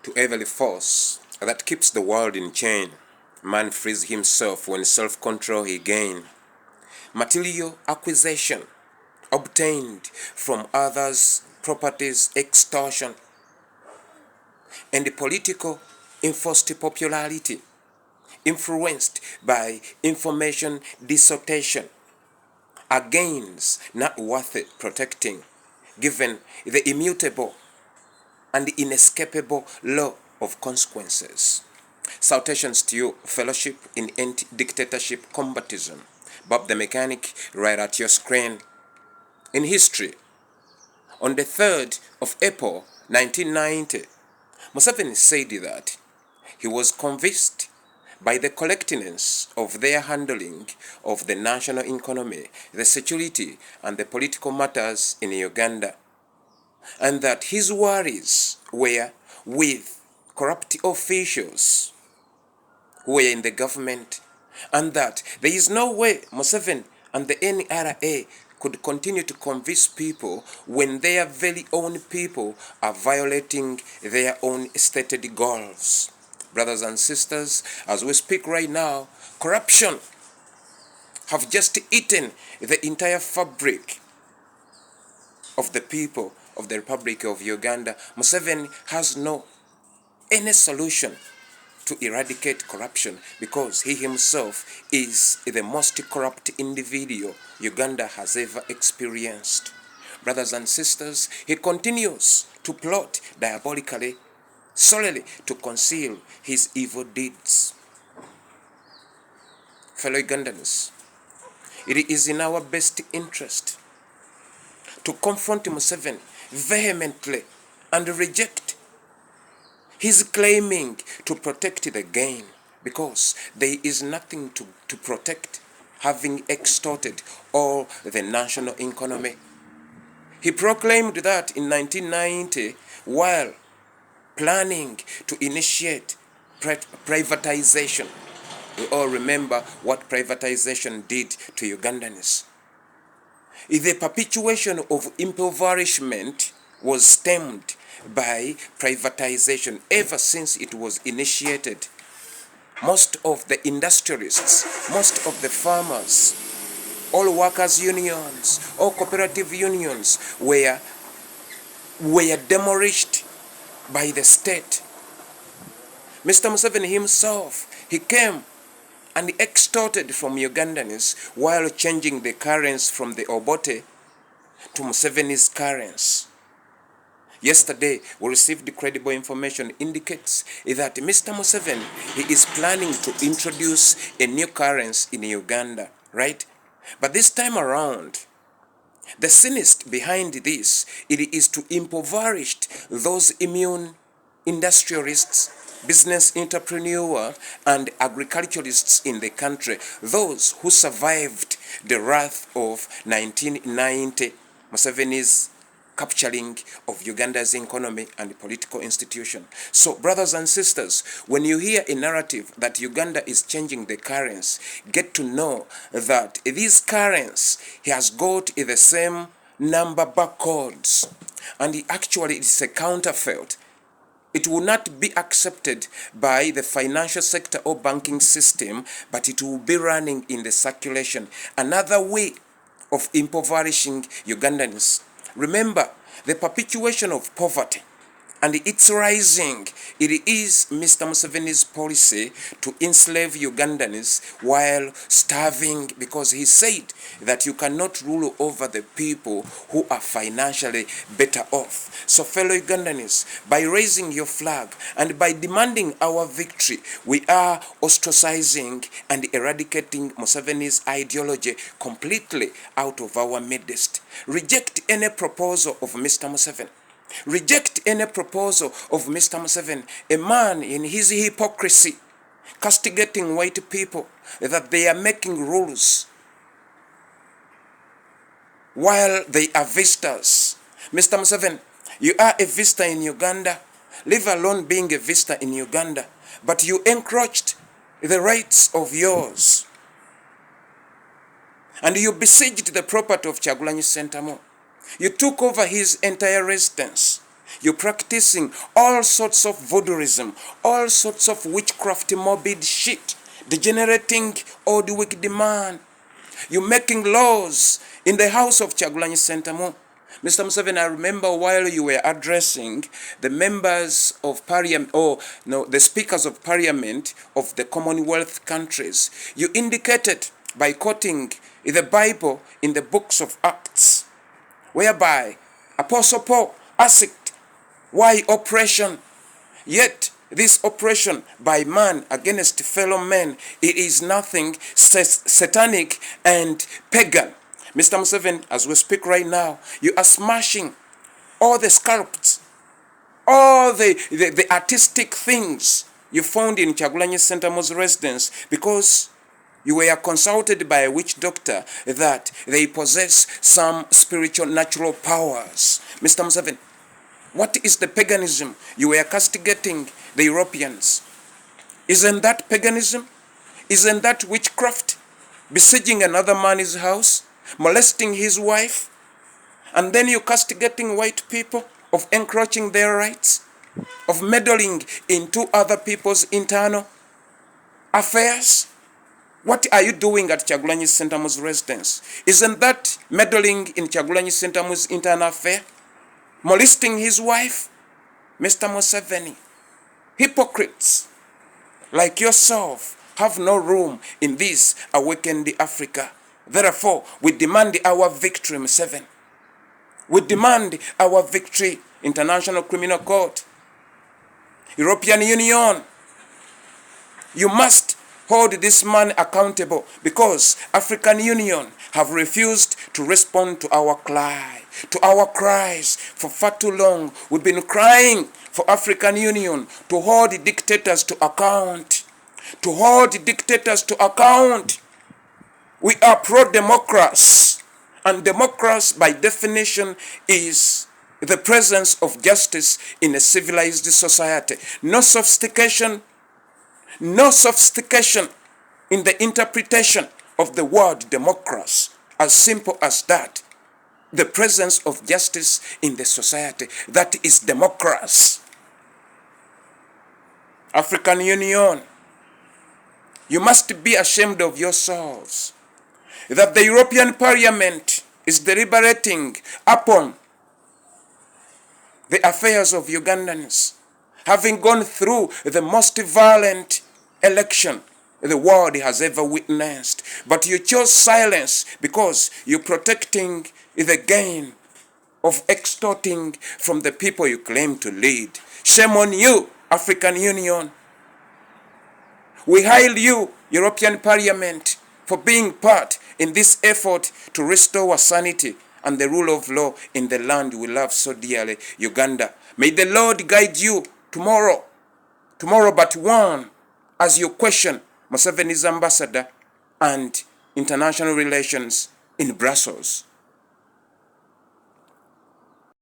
To every force that keeps the world in chain, man frees himself when self-control he gain. Material acquisition obtained from others' properties, extortion, and the political enforced popularity, influenced by information distortion, are gains not worth protecting, given the immutable and inescapable law of consequences. Salutations to you, fellowship in anti-dictatorship combatism. Bob the Mechanic, right at your screen. In history, on the 3rd of April 1990, Museveni said that he was convinced by the correctness of their handling of the national economy, the security, and the political matters in Uganda, and that his worries were with corrupt officials who were in the government, and that there is no way Museveni and the NRA could continue to convince people when their very own people are violating their own stated goals. Brothers and sisters, as we speak right now, corruption have just eaten the entire fabric of the people of the Republic of Uganda. Museveni has no any solution to eradicate corruption because he himself is the most corrupt individual Uganda has ever experienced. Brothers and sisters, he continues to plot diabolically solely to conceal his evil deeds. Fellow Ugandans, it is in our best interest to confront Museveni vehemently and reject his claiming to protect the gain, because there is nothing to protect, having extorted all the national economy. He proclaimed that in 1990 while planning to initiate privatization. We all remember what privatization did to Ugandans. The perpetuation of impoverishment was stemmed by privatization ever since it was initiated. Most of the industrialists, most of the farmers, all workers' unions, all cooperative unions were demolished by the state. Mr. Museveni himself, he came and extorted from Ugandans while changing the currency from the Obote to Museveni's currency. Yesterday, we received credible information indicates that Mr. Museveni, he is planning to introduce a new currency in Uganda, right? But this time around, the cynic behind this, it is to impoverish those immune industrialists, business entrepreneurs, and agriculturalists in the country, those who survived the wrath of 1990, Museveni's capturing of Uganda's economy and political institution. So, brothers and sisters, when you hear a narrative that Uganda is changing the currency, get to know that this currency has got the same number barcodes, and actually it's a counterfeit. It will not be accepted by the financial sector or banking system, but it will be running in the circulation. Another way of impoverishing Ugandans. Remember, the perpetuation of poverty and its rising, it is Mr. Museveni's policy to enslave Ugandans while starving, because he said that you cannot rule over the people who are financially better off. So fellow Ugandans, by raising your flag and by demanding our victory, we are ostracizing and eradicating Museveni's ideology completely out of our midst. Reject any proposal of Mr. Museveni. Reject any proposal of Mr. Museveni, a man in his hypocrisy, castigating white people that they are making rules while they are visitors. Mr. Museveni, you are a visitor in Uganda, leave alone being a visitor in Uganda, but you encroached the rights of yours, and you besieged the property of Kyagulanyi Ssentamu. You took over his entire residence. You're practicing all sorts of voodooism, all sorts of witchcraft, morbid shit, degenerating old wicked man. You're making laws in the house of Kyagulanyi Ssentamu. Mr. Museveni, I remember while you were addressing the members of parliament, the speakers of parliament of the Commonwealth countries, you indicated by quoting the Bible in the books of Acts, whereby Apostle Paul asked, why oppression? Yet this oppression by man against fellow men, it is nothing satanic and pagan. Mr. Museveni, as we speak right now, you are smashing all the sculpts, all the artistic things you found in Kyagulanyi Ssentamu's residence, because you were consulted by a witch doctor that they possess some spiritual natural powers. Mr. Museveni, what is the paganism you were castigating the Europeans? Isn't that paganism? Isn't that witchcraft? Besieging another man's house, molesting his wife, and then you castigating white people of encroaching their rights, of meddling into other people's internal affairs? What are you doing at Kyagulanyi Ssentamu's residence? Isn't that meddling in Kyagulanyi Ssentamu's internal affair? Molesting his wife? Mr. Museveni, hypocrites like yourself have no room in this awakened Africa. Therefore, we demand our victory, Museveni. We demand our victory, International Criminal Court. European Union, you must hold this man accountable, because African Union have refused to respond to our cries for far too long. We've been crying for African Union to hold dictators to account. To hold dictators to account. We are pro-democracy, and democracy by definition is the presence of justice in a civilized society. No sophistication in the interpretation of the word democracy. As simple as that. The presence of justice in the society. That is democracy. African Union, you must be ashamed of yourselves that the European Parliament is deliberating upon the affairs of Ugandans, having gone through the most violent election the world has ever witnessed. But you chose silence because you're protecting the gain of extorting from the people you claim to lead. Shame on you, African Union. We hail you, European Parliament, for being part in this effort to restore sanity and the rule of law in the land we love so dearly, Uganda. May the Lord guide you tomorrow but one, as you question Museveni's ambassador and international relations in Brussels.